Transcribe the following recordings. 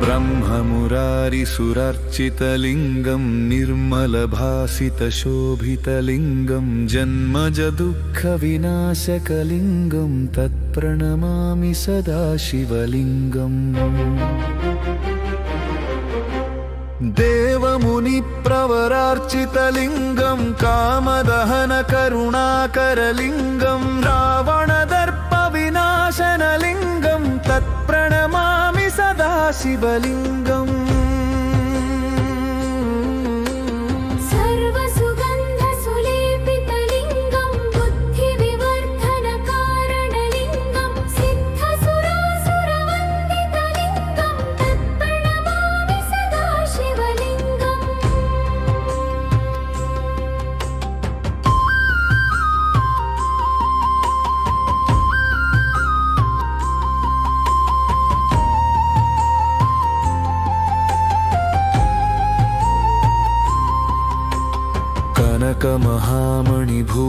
ब्रह्ममुरारिसुरार्चितलिङ्गं निर्मलभासितशोभितलिङ्गं जन्मजदुःखविनाशकलिङ्गं तत्प्रणमामि सदा शिवलिङ्गम् देवमुनिप्रवरार्चितलिङ्गं कामदहनकरुणाकरलिङ्गं रावणदर्पविनाशनलिङ्गं तत्प्रणमामि सदा शिवलिङ्गम्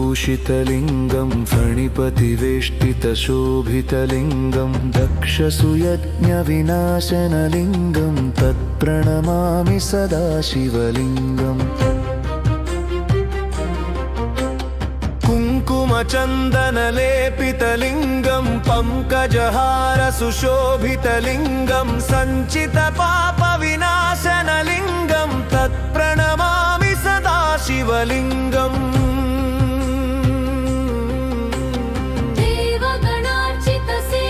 कनकमहामणिभूषितलिङ्गं फणिपतिवेष्टितशोभितलिङ्गं दक्षसुयज्ञविनाशनलिङ्गं तत्प्रणमामि सदा शिवलिङ्गम् कुङ्कुमचन्दनलेपितलिङ्गं पङ्कजहारसुशोभितलिङ्गं सञ्चितपापविनाशनलिङ्गं तत्प्रणमामि सदा शिवलिङ्गम्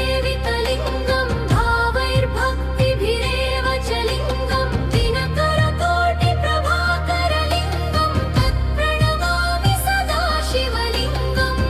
देवगणार्चितसेवितलिङ्गं भावैर्भक्तिभिरेव च लिङ्गं दिनकरकोटिप्रभाकरलिङ्गं तत्प्रणमामि सदा शिवलिङ्गम्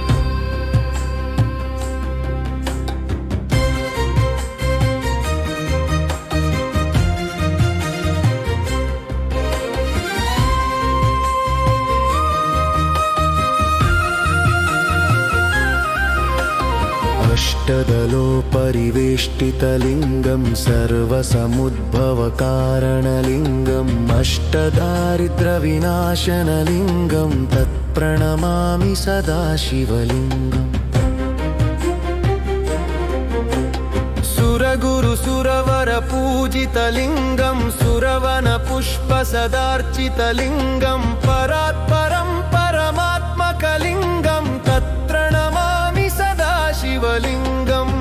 अष्टदलोपरिवेष्टितलिङ्गं सर्वसमुद्भवकारणलिङ्गम् अष्टदारिद्र्यविनाशनलिङ्गं तत्प्रणमामि सदा शिवलिङ्गम् सुरगुरुसुरवरपूजितलिङ्गं सुरवनपुष्पसदार्चितलिङ्गं परात्परं परमात्मकलिङ्गं तत्प्रणमामि सदा शिवलिङ्गम्